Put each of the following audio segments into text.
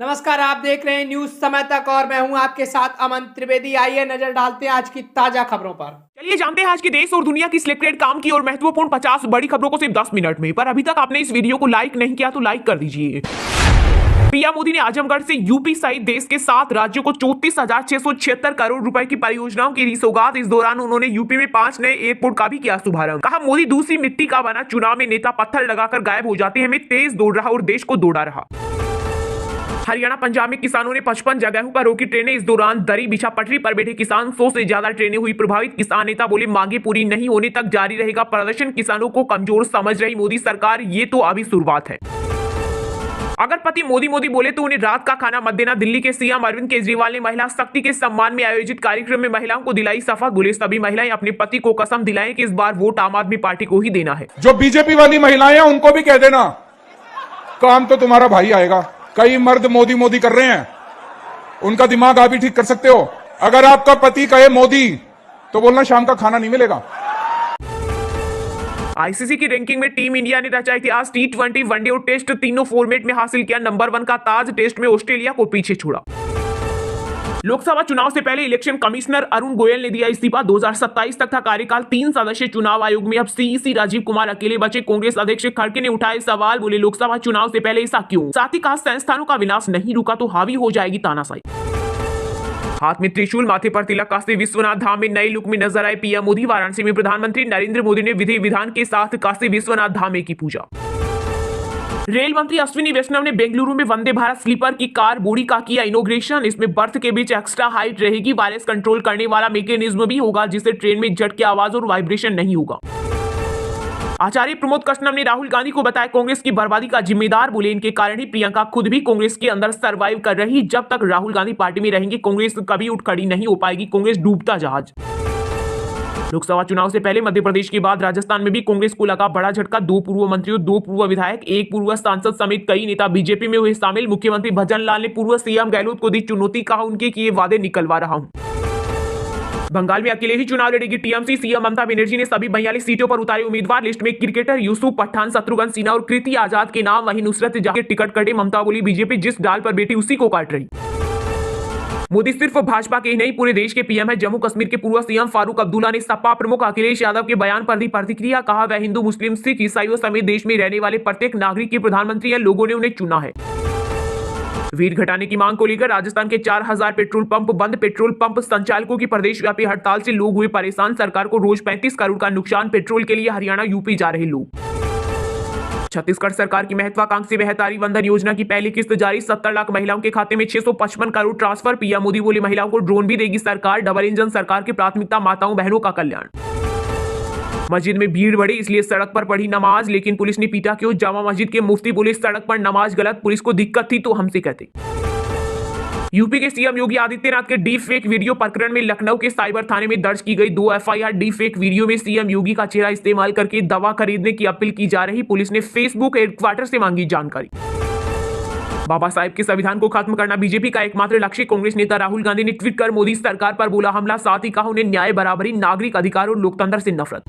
नमस्कार, आप देख रहे हैं न्यूज समय तक और मैं हूं आपके साथ अमन त्रिवेदी। आइए नजर डालते हैं आज की ताजा खबरों पर। चलिए जानते हैं आज के देश और दुनिया की सिलेक्टेड काम की और महत्वपूर्ण 50 बड़ी खबरों को सिर्फ 10 मिनट में। पर अभी तक आपने इस वीडियो को लाइक नहीं किया तो लाइक कर दीजिए। पीएम मोदी ने आजमगढ़ से यूपी सहित देश के 7 राज्यों को 34,676 करोड़ रुपए की परियोजनाओं की दी सौगात। इस दौरान उन्होंने यूपी में 5 नए एयरपोर्ट का भी किया शुभारंभ। कहा, मोदी दूसरी मिट्टी का बना, चुनाव में नेता पत्थर लगाकर गायब हो जाते हैं, हमें तेज दौड़ रहा और देश को दौड़ा रहा। हरियाणा पंजाब में किसानों ने 55 जगहों पर रोकी ट्रेनें। इस दौरान दरी बिछा पटरी पर बैठे किसान, 100 से ज्यादा ट्रेनें हुई प्रभावित। किसान नेता बोले, मांगे पूरी नहीं होने तक जारी रहेगा प्रदर्शन। किसानों को कमजोर समझ रही मोदी सरकार, ये तो अभी शुरुआत है। अगर पति मोदी मोदी बोले तो उन्हें रात का खाना मत देना। दिल्ली के सीएम अरविंद केजरीवाल ने महिला शक्ति के सम्मान में आयोजित कार्यक्रम में महिलाओं को दिलाई शपथ। बोले, सभी महिलाएं अपने पति को कसम दिलाएं कि इस बार वोट आम आदमी पार्टी को ही देना है। जो बीजेपी वाली महिलाएं हैं उनको भी कह देना, काम तो तुम्हारा भाई आएगा। कई मर्द मोदी मोदी कर रहे हैं, उनका दिमाग आप ही ठीक कर सकते हो। अगर आपका पति कहे मोदी तो बोलना शाम का खाना नहीं मिलेगा। आईसीसी की रैंकिंग में टीम इंडिया ने रचा इतिहास। T20, वनडे और टेस्ट तीनों फॉर्मेट में हासिल किया नंबर 1 का ताज। टेस्ट में ऑस्ट्रेलिया को पीछे छोड़ा। लोकसभा चुनाव से पहले इलेक्शन कमिश्नर अरुण गोयल ने दिया इस्तीफा। 2027 तक था कार्यकाल। 3 सदस्यीय चुनाव आयोग में अब सीईसी राजीव कुमार अकेले बचे। कांग्रेस अध्यक्ष खड़गे ने उठाए सवाल। बोले, लोकसभा चुनाव से पहले ऐसा क्यों? साथ ही कहा, संस्थानों का विनाश नहीं रुका तो हावी हो जाएगी तानाशाही। हाथ में त्रिशूल, माथे पर तिलक, काशी विश्वनाथ धाम में नए लुक में नजर आए पीएम मोदी। वाराणसी में प्रधानमंत्री नरेंद्र मोदी ने विधि विधान के साथ काशी विश्वनाथ धाम की पूजा। रेल मंत्री अश्विनी वैष्णव ने बेंगलुरु में वंदे भारत स्लीपर की कार बोगी का किया इनॉग्रेशन। इसमें बर्थ के बीच एक्स्ट्रा हाइट रहेगी। वायरस कंट्रोल करने वाला मैकेनिज्म भी होगा, जिससे ट्रेन में जेट की आवाज और वाइब्रेशन नहीं होगा। आचार्य प्रमोद कृष्णम ने राहुल गांधी को बताया कांग्रेस की बर्बादी का जिम्मेदार। बोले, इनके कारण ही प्रियंका खुद भी कांग्रेस के अंदर सरवाइव कर रही। जब तक राहुल गांधी पार्टी में रहेंगे कांग्रेस कभी उठ खड़ी नहीं हो पाएगी। कांग्रेस डूबता जहाज। लोकसभा चुनाव से पहले मध्य प्रदेश के बाद राजस्थान में भी कांग्रेस को लगा बड़ा झटका। 2 पूर्व मंत्रियों, 2 पूर्व विधायक, 1 पूर्व सांसद समेत कई नेता बीजेपी में हुए शामिल। मुख्यमंत्री भजन लाल ने पूर्व सीएम गहलोत को दी चुनौती। कहा, उनके किए वादे निकलवा रहा हूं। बंगाल में अकेले ही चुनाव लड़ेगी टीएमसी। सीएम ममता बनर्जी ने सभी 42 सीटों पर उतारे उम्मीदवार। लिस्ट में क्रिकेटर यूसुफ पठान, शत्रुघ्न सिन्हा और कृति आजाद के नाम। वहीं नुसरत जहां के टिकट कटे। ममता बोली, बीजेपी जिस डाल पर बैठी उसी को काट रही। मोदी सिर्फ भाजपा के ही नहीं पूरे देश के पीएम है। जम्मू कश्मीर के पूर्व सीएम फारूक अब्दुल्ला ने सपा प्रमुख अखिलेश यादव के बयान पर दी प्रतिक्रिया। कहा, वह हिंदू, मुस्लिम, सिख, ईसाइयों समेत देश में रहने वाले प्रत्येक नागरिक के प्रधानमंत्री हैं। लोगों ने उन्हें चुना है। वीट घटाने की मांग को लेकर राजस्थान के 4000 पेट्रोल पंप बंद। पेट्रोल पंप संचालकों की प्रदेशव्यापी हड़ताल से लोग हुए परेशान। सरकार को रोज 35 करोड़ का नुकसान। पेट्रोल के लिए हरियाणा, यूपी जा रहे लोग। छत्तीसगढ़ सरकार की महत्वाकांक्षी बेहतारी वंदन योजना की पहली किस्त जारी। 70 लाख महिलाओं के खाते में 655 करोड़ ट्रांसफर। पीएम मोदी बोले, महिलाओं को ड्रोन भी देगी सरकार। डबल इंजन सरकार की प्राथमिकता, माताओं बहनों का कल्याण। मस्जिद में भीड़ बढ़ी इसलिए सड़क पर पढ़ी नमाज, लेकिन पुलिस ने पीटा क्यों? जामा मस्जिद के मुफ्ती बोले, सड़क पर नमाज गलत, पुलिस को दिक्कत थी तो हमसे कहते। यूपी के सीएम योगी आदित्यनाथ के डीप फेक वीडियो प्रकरण में लखनऊ के साइबर थाने में दर्ज की गई 2 एफआईआर। डीप फेक वीडियो में सीएम योगी का चेहरा इस्तेमाल करके दवा खरीदने की अपील की जा रही। पुलिस ने फेसबुक हेडक्वार्टर से मांगी जानकारी। बाबा साहेब के संविधान को खत्म करना बीजेपी का एकमात्र लक्ष्य। कांग्रेस नेता राहुल गांधी ने ट्वीट कर मोदी सरकार पर बोला हमला। साथ ही कहा, उन्हें न्याय, बराबरी, नागरिक अधिकार और लोकतंत्र से नफरत।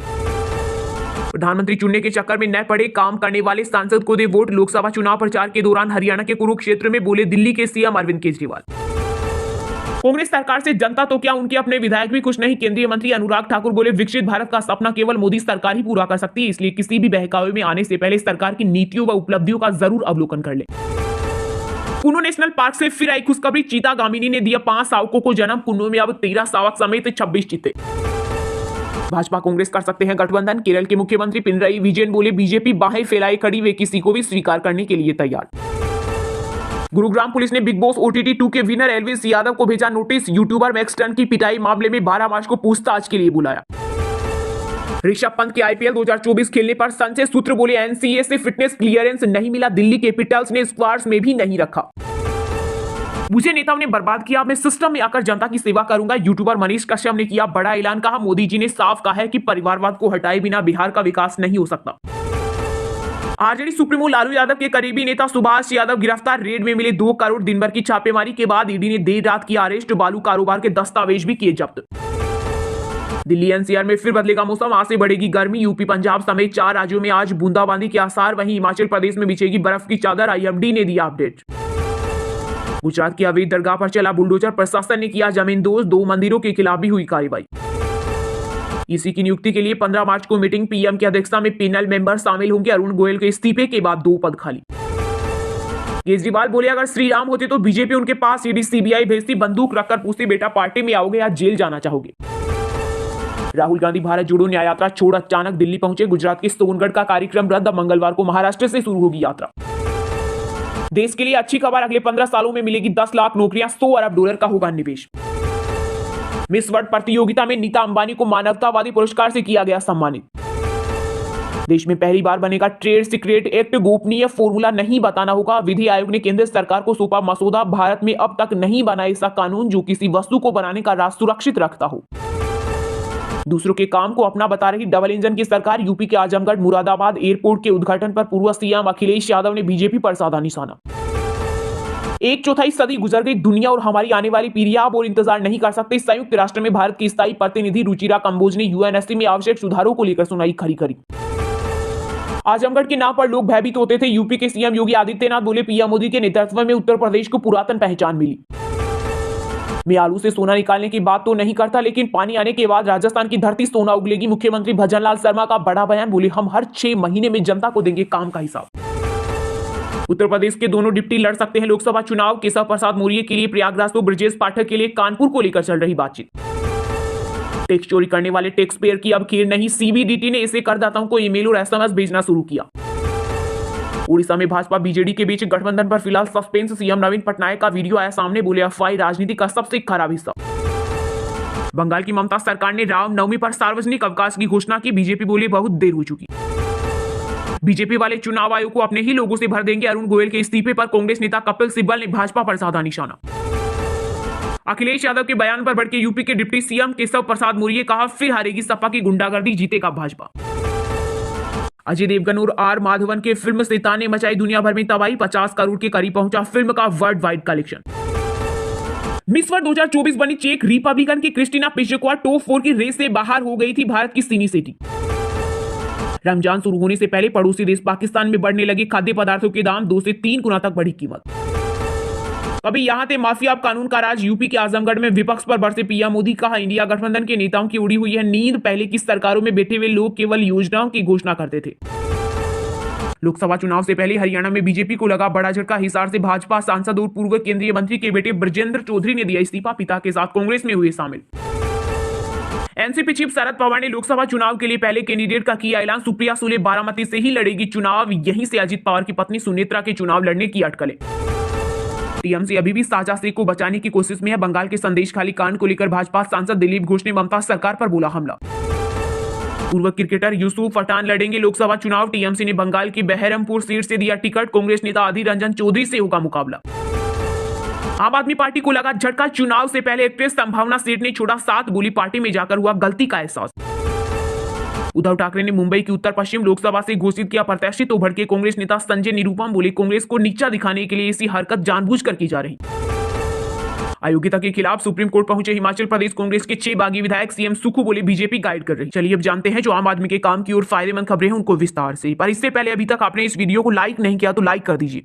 प्रधानमंत्री चुनने के चक्कर में न पड़े, काम करने वाले सांसद को दे वोट। लोकसभा चुनाव प्रचार के दौरान हरियाणा के कुरुक्षेत्र में बोले दिल्ली के सीएम अरविंद केजरीवाल। कांग्रेस सरकार से जनता तो क्या, उनके अपने विधायक भी कुछ नहीं। केंद्रीय मंत्री अनुराग ठाकुर बोले, विकसित भारत का सपना केवल मोदी सरकार ही पूरा कर सकती है। इसलिए किसी भी बहकावे में आने से पहले सरकार की नीतियों व उपलब्धियों का जरूर अवलोकन कर ले। कुन्नू नेशनल पार्क से फिर आई खुशखबरी। चीता गामिनी ने दिया 5 शावकों को जन्म। कुन्नू में अब 13 शावक समेत 26 चीते। भाजपा कांग्रेस कर सकते हैं गठबंधन। केरल के मुख्यमंत्री पिनराई विजयन बोले, बीजेपी बाहें फैलाए खड़ी, वे किसी को भी स्वीकार करने के लिए तैयार। गुरुग्राम पुलिस ने बिग बॉस OTT 2 के विनर एल्विस यादव को भेजा नोटिस। यूट्यूबर मैक्स टन की पिटाई मामले में 12 मार्च को पूछताछ के लिए बुलाया। ऋषभ पंत के IPL 2024 खेलने पर संजय सूत्र बोले, NCA से फिटनेस क्लियरेंस नहीं मिला। दिल्ली कैपिटल्स ने स्क्वाड्स में भी नहीं रखा। मुझे नेताओं ने बर्बाद किया, मैं सिस्टम में आकर जनता की सेवा करूंगा। यूट्यूबर मनीष कश्यप ने किया बड़ा ऐलान। कहा, मोदी जी ने साफ कहा है कि परिवारवाद को हटाए बिना बिहार का विकास नहीं हो सकता। आरजेडी सुप्रीमो लालू यादव के करीबी नेता सुभाष यादव गिरफ्तार। रेड में मिले 2 करोड़। दिन भर की छापेमारी के बाद ईडी ने देर रात किया अरेस्ट। बालू कारोबार के दस्तावेज भी किए जब्त। दिल्ली NCR में फिर बदलेगा मौसम। आज से बढ़ेगी गर्मी। यूपी, पंजाब समेत 4 राज्यों में आज बूंदाबांदी के आसार। वहीं हिमाचल प्रदेश में बिछेगी बर्फ की चादर। IMD ने दिया अपडेट। गुजरात की अवैध दरगाह पर चला बुलडोजर, प्रशासन ने किया जमींदोज, 2 मंदिरों के खिलाफ भी हुई कार्रवाई। ईसी की नियुक्ति के लिए 15 मार्च को मीटिंग, पीएम की अध्यक्षता में पैनल मेंबर शामिल होंगे। अरुण गोयल के इस्तीफे के बाद 2 पद खाली। केजरीवाल बोले अगर श्री राम होते तो बीजेपी उनके पास ईडी सीबीआई भेजती, बंदूक रखकर पूछती बेटा पार्टी में आओगे या जेल जाना चाहोगे। राहुल गांधी भारत जोड़ो न्याय यात्रा छोड़ अचानक दिल्ली पहुंचे, गुजरात के सोनगढ़ का कार्यक्रम रद्द, मंगलवार को महाराष्ट्र से शुरू होगी यात्रा। देश के लिए अच्छी खबर, अगले 15 सालों में मिलेगी 10 लाख नौकरियां, $100 अरब का होगा निवेश। मिस वर्ल्ड प्रतियोगिता में नीता अंबानी को मानवतावादी पुरस्कार से किया गया सम्मानित। देश में पहली बार बनेगा ट्रेड सीक्रेट एक्ट, गोपनीय फॉर्मूला नहीं बताना होगा। विधि आयोग ने केंद्र सरकार को सौंपा मसौदा, भारत में अब तक नहीं बना ऐसा कानून जो किसी वस्तु को बनाने का राज सुरक्षित रखता हो। दूसरों के काम को अपना बता रही डबल इंजन की सरकार, यूपी के आजमगढ़ मुरादाबाद एयरपोर्ट के उद्घाटन पर पूर्व सीएम अखिलेश यादव ने बीजेपी पर साधा निशाना। 1/4 सदी गुजर गई, दुनिया और हमारी आने वाली पीढ़ियां अब और इंतजार नहीं कर सकते। संयुक्त राष्ट्र में भारत की स्थायी प्रतिनिधि रुचिरा कंबोज ने यूएनएससी में आवश्यक सुधारों को लेकर सुनाई खरी। आजमगढ़ के नाम पर लोग भयभीत होते थे, यूपी के सीएम योगी आदित्यनाथ बोले पीएम मोदी के नेतृत्व में उत्तर प्रदेश को पुरातन पहचान मिली। मैं आलू से सोना निकालने की बात तो नहीं करता, लेकिन पानी आने के बाद राजस्थान की धरती सोना उगलेगी। मुख्यमंत्री भजनलाल शर्मा का बड़ा बयान, बोले हम हर 6 महीने में जनता को देंगे काम का हिसाब। उत्तर प्रदेश के दोनों डिप्टी लड़ सकते हैं लोकसभा चुनाव, केशव प्रसाद मौर्य के लिए प्रयागराज तो ब्रजेश पाठक के लिए कानपुर को लेकर चल रही बातचीत। टैक्स चोरी करने वाले टैक्स पेयर की अब खैर नहीं, सीबीडीटी ने ऐसे करदाताओं को ईमेल और एसएमएस भेजना शुरू किया। उड़ीसा में भाजपा बीजेडी के बीच गठबंधन पर फिलहाल सस्पेंस, सीएम नवीन पटनायक का वीडियो आया सामने, बोले अफवाह राजनीति का सबसे खराब हिस्सा। बंगाल की ममता सरकार ने रामनवमी पर सार्वजनिक अवकाश की घोषणा की, बीजेपी बोली बहुत देर हो चुकी। बीजेपी वाले चुनाव आयोग को अपने ही लोगों से भर देंगे, अरुण गोयल के इस्तीफे पर कांग्रेस नेता कपिल सिब्बल ने भाजपा पर साधा निशाना। अखिलेश यादव के बयान पर भड़के यूपी के डिप्टी सीएम केशव प्रसाद मौर्य, कहा फिर हारेगी सपा की गुंडागर्दी, जीतेगा भाजपा। अजय देवगन और आर माधवन के फिल्म शैतान ने मचाई दुनिया भर में तबाही, 50 करोड़ के करीब पहुंचा फिल्म का world wide collection. Miss world 2024 बनी चेक रिपब्लिकन की क्रिस्टीना पिशेकोवा, टॉप 4 की रेस से बाहर हो गई थी भारत की सिनी सेठी। रमजान शुरू होने से पहले पड़ोसी देश पाकिस्तान में बढ़ने लगे खाद्य पदार्थों के दाम, 2 से 3 गुना तक बढ़ी कीमत। अभी यहां थे माफिया, अब कानून का राज, यूपी के आजमगढ़ में विपक्ष पर बरसे पीएम मोदी, कहा इंडिया गठबंधन के नेताओं की उड़ी हुई है नींद, पहले की सरकारों में बैठे हुए लोग केवल योजनाओं की घोषणा करते थे। लोकसभा चुनाव से पहले हरियाणा में बीजेपी को लगा बड़ा झटका, हिसार से भाजपा सांसद और पूर्व केंद्रीय मंत्री के बेटे ब्रजेंद्र चौधरी ने दिया इस्तीफा, पिता के साथ कांग्रेस में हुए शामिल। एनसीपी चीफ शरद पवार ने लोकसभा चुनाव के लिए पहले कैंडिडेट का किया ऐलान, सुप्रिया सुले बारामती से ही लड़ेगी चुनाव, यहीं से अजित पवार की पत्नी सुनेत्रा के चुनाव लड़ने की अटकलें। टीएमसी अभी भी साझा शेख को बचाने की कोशिश में है, बंगाल के संदेशखाली कांड को लेकर भाजपा सांसद दिलीप घोष ने ममता सरकार पर बोला हमला। पूर्व क्रिकेटर यूसुफ पठान लड़ेंगे लोकसभा चुनाव, टीएमसी ने बंगाल की बहरमपुर सीट से दिया टिकट, कांग्रेस नेता अधीर रंजन चौधरी से होगा मुकाबला। आम आदमी पार्टी को लगा झटका, चुनाव से पहले एक्ट्रेस संभावना सेठ ने छोड़ा साथ, बोली पार्टी में जाकर हुआ गलती का एहसास। उद्धव ठाकरे ने मुंबई की उत्तर पश्चिम लोकसभा से घोषित किया प्रत्याशी, तो भड़के कांग्रेस नेता संजय निरुपम, बोले कांग्रेस को नीचा दिखाने के लिए ऐसी हरकत जानबूझकर की जा रही। अयोग्यता के खिलाफ सुप्रीम कोर्ट पहुंचे हिमाचल प्रदेश कांग्रेस के 6 बागी विधायक, सीएम सुखू बोले बीजेपी गाइड कर रही। चलिए अब जानते हैं जो आम आदमी के काम की और फायदेमंद खबरें हैं उनको विस्तार से, पर इससे पहले अभी तक आपने इस वीडियो को लाइक नहीं किया तो लाइक कर दीजिए।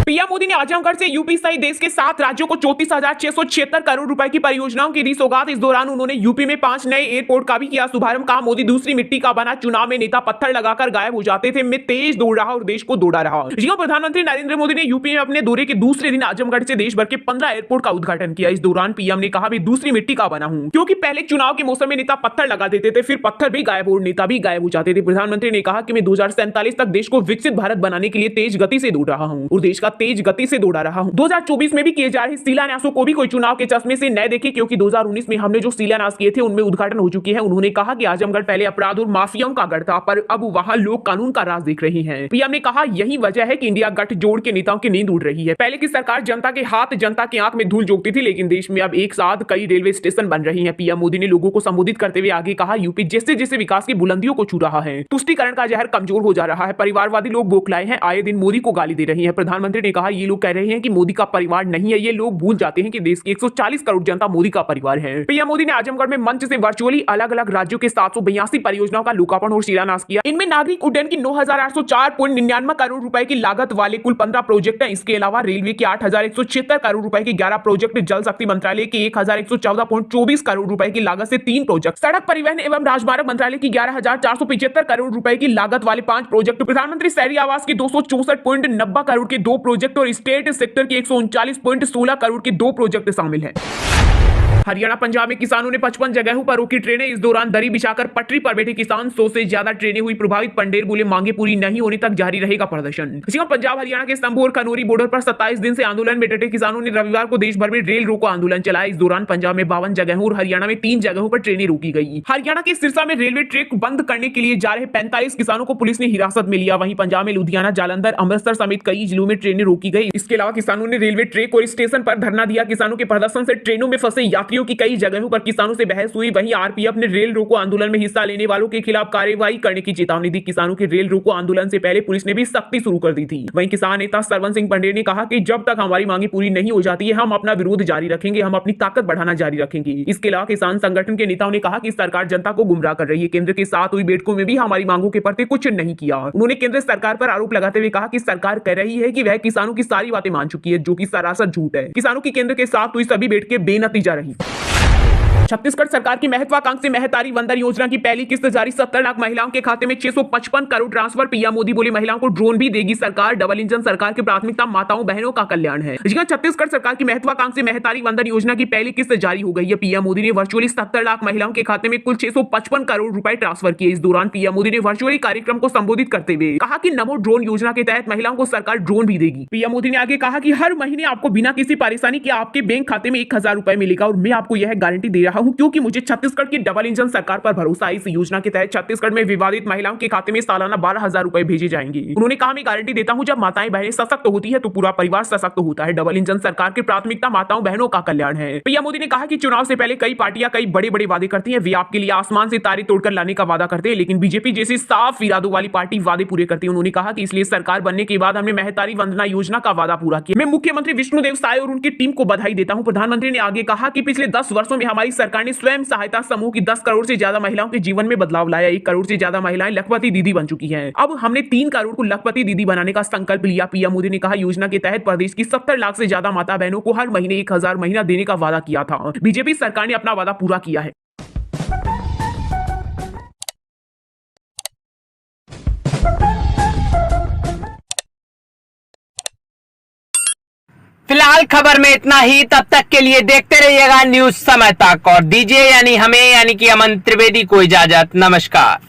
पीएम मोदी ने आजमगढ़ से यूपी सहित देश के 7 राज्यों को 34,676 करोड़ रुपए की परियोजनाओं की दी सौगात। इस दौरान उन्होंने यूपी में 5 नए एयरपोर्ट का भी किया शुभारंभ, कहा मोदी दूसरी मिट्टी का बना, चुनाव में नेता पत्थर लगाकर गायब हो जाते थे, मैं तेज दौड़ रहा और देश को दौड़ा रहा। प्रधानमंत्री नरेंद्र मोदी ने यूपी में अपने दौरे के दूसरे दिन आजमगढ़ से देश भर के 15 एयरपोर्ट का उद्घाटन किया। इस दौरान पीएम ने कहा मैं दूसरी मिट्टी का बना हूं, क्योंकि पहले चुनाव के मौसम में नेता पत्थर लगा देते थे, फिर पत्थर भी गायब और नेता भी गायब हो जाते थे। प्रधानमंत्री ने कहा कि मैं 2047 तक देश को विकसित भारत बनाने के लिए तेज गति से दौड़ रहा हूं और देश का तेज गति से रहा हूं। 2024 में भी किए जा रहे शिलान्यासों को भी कोई चुनाव के चश्मे से न देखे, क्योंकि 2019 में हमने जो शिलान्यास किए थे उनमें उद्घाटन हो चुके हैं। उन्होंने कहा कि आजमगढ़ पहले अपराध और माफियाओं का गढ़ था, पर अब वहां लोग कानून का राज देख रहे हैं। पीएम ने कहा यही वजह है कि इंडिया गठजोड़ के नेताओं की नींद उड़ रही है। पहले की सरकार जनता के हाथ जनता की आंख में धूल झोंकती थी, लेकिन देश में अब एक साथ कई रेलवे स्टेशन बन रही है। पीएम मोदी ने लोगों को संबोधित करते हुए आगे कहा यूपी जैसे जैसे विकास की बुलंदियों को छू रहा है, तुष्टीकरण का जहर कमजोर हो जा रहा है, परिवारवादी लोग बौखलाए हैं, आए दिन मोदी को गाली दे रही है। प्रधानमंत्री ने कहा, ये लोग कह रहे हैं कि मोदी का परिवार नहीं है, ये लोग भूल जाते हैं कि देश की 140 करोड़ जनता मोदी का परिवार है। पीएम मोदी ने आजमगढ़ में मंच से वर्चुअली अलग अलग राज्यों के 782 परियोजनाओं का लोकार्पण और शिलान्यास किया। इनमें नागरिक उड्डयन की 9,804.99 करोड़ रुपए की लागत वाले कुल 15 प्रोजेक्ट हैं। इसके अलावा रेलवे के 8,176 करोड़ रुपए के 11 प्रोजेक्ट, जल शक्ति मंत्रालय के 1,114.24 करोड़ रुपए की लागत से 3 प्रोजेक्ट, सड़क परिवहन एवं राजमार्ग मंत्रालय की 11,475 करोड़ रुपए की लागत वाले 5 प्रोजेक्ट, प्रधानमंत्री शहरी आवास के 264.90 करोड़ के 2 प्रोजेक्ट और स्टेट सेक्टर के 139.16 करोड़ के 2 प्रोजेक्ट शामिल हैं। हरियाणा पंजाब में किसानों ने 55 जगहों पर रोकी ट्रेनें। इस दौरान दरी बिछाकर पटरी पर बैठे किसान। 100 से ज्यादा ट्रेनें हुई प्रभावित। पंडेर बोले, मांगे पूरी नहीं होने तक जारी रहेगा प्रदर्शन। पंजाब हरियाणा के संभू और खनौरी बॉर्डर पर 27 दिन से आंदोलन में डटे किसानों ने रविवार को देश भर में रेल रोको आंदोलन चलाया। इस दौरान पंजाब में 52 जगहों और हरियाणा में 3 जगहों पर ट्रेनें रोकी गई। हरियाणा के सिरसा में रेलवे ट्रैक बंद करने के लिए जा रहे 45 किसानों को पुलिस ने हिरासत में लिया। वहीं पंजाब में लुधियाना, जालंधर, अमृतसर समेत कई जिलों में ट्रेनें रोकी गई। इसके अलावा किसानों ने रेलवे ट्रैक और स्टेशन पर धरना दिया। किसानों के प्रदर्शन से ट्रेनों में फंसे यात्रियों की कई जगहों पर किसानों से बहस हुई। वहीं आरपीएफ ने रेल रोको आंदोलन में हिस्सा लेने वालों के खिलाफ कार्रवाई करने की चेतावनी दी। किसानों के रेल रोको आंदोलन से पहले पुलिस ने भी सख्ती शुरू कर दी थी। वहीं किसान नेता सरवन सिंह पंडेर ने कहा कि जब तक हमारी मांगे पूरी नहीं हो जाती है, हम अपना विरोध जारी रखेंगे, हम अपनी ताकत बढ़ाना जारी रखेंगे। इसके अलावा किसान संगठन के नेताओं ने कहा कि सरकार जनता को गुमराह कर रही है। केंद्र के साथ हुई बैठकों में भी हमारी मांगों के प्रति कुछ नहीं किया। उन्होंने केंद्र सरकार पर आरोप लगाते हुए कहा कि सरकार कह रही है कि वह किसानों की सारी बातें मान चुकी है, जो कि सरासर झूठ है। किसानों की केंद्र के साथ हुई सभी बैठकें बेनतीजा रही। छत्तीसगढ़ सरकार की महत्वाकांक्षी महतारी वंदन योजना की पहली किस्त जारी। 70 लाख महिलाओं के खाते में 655 करोड़ ट्रांसफर। पीएम मोदी बोले, महिलाओं को ड्रोन भी देगी सरकार। डबल इंजन सरकार की प्राथमिकता माताओं बहनों का कल्याण है। छत्तीसगढ़ सरकार की महत्वाकांक्षी महतारी वंदन योजना की पहली किस्त जारी हो गई है। पीएम मोदी ने वर्चुअली 70 लाख महिलाओं के खाते में कुल 655 करोड़ रुपए ट्रांसफर किए। इस दौरान पीएम मोदी ने वर्चुअली कार्यक्रम को संबोधित करते हुए कहा कि नमो ड्रोन योजना के तहत महिलाओं को सरकार ड्रोन भी देगी। पीएम मोदी ने आगे कहा कि हर महीने आपको बिना किसी परेशानी के आपके बैंक खाते में 1000 रुपए मिलेगा और मैं आपको यह गारंटी दे रहा हूं क्योंकि मुझे छत्तीसगढ़ की डबल इंजन सरकार पर भरोसा है। इस योजना के तहत छत्तीसगढ़ में विवादित महिलाओं के खाते में सालाना 12,000 रुपए भेजे जाएंगे। उन्होंने कहा, मैं गारंटी देता हूं, जब माताएं बहनें सशक्त होती है तो पूरा परिवार सशक्त होता है। डबल इंजन सरकार की प्राथमिकता माताओं बहनों का कल्याण है। पीएम मोदी ने कहा कि चुनाव से पहले कई पार्टियां कई बड़े बड़े वादे करती हैं। वे आपके लिए आसमान से तारे तोड़कर लाने का वादा करते हैं, लेकिन बीजेपी जैसी साफ इरादों वाली पार्टी वादे पूरे करती है। उन्होंने कहा कि इसलिए सरकार बनने के बाद हमने महतारी वंदना योजना का वादा पूरा किया। मैं मुख्यमंत्री विष्णुदेव साय और उनकी टीम को बधाई देता हूं। प्रधानमंत्री ने आगे कहा कि पिछले 10 वर्षों में हमारी सरकार ने स्वयं सहायता समूह की 10 करोड़ से ज्यादा महिलाओं के जीवन में बदलाव लाया। 1 करोड़ से ज्यादा महिलाएं लखपति दीदी बन चुकी हैं। अब हमने 3 करोड़ को लखपति दीदी बनाने का संकल्प लिया। पीएम मोदी ने कहा, योजना के तहत प्रदेश की 70 लाख से ज्यादा माता बहनों को हर महीने 1000 महीना देने का वादा किया था। बीजेपी सरकार ने अपना वादा पूरा किया है। फिलहाल खबर में इतना ही। तब तक के लिए देखते रहिएगा न्यूज समय तक और दीजिए यानी हमें यानी कि अमन त्रिवेदी को इजाजत। नमस्कार।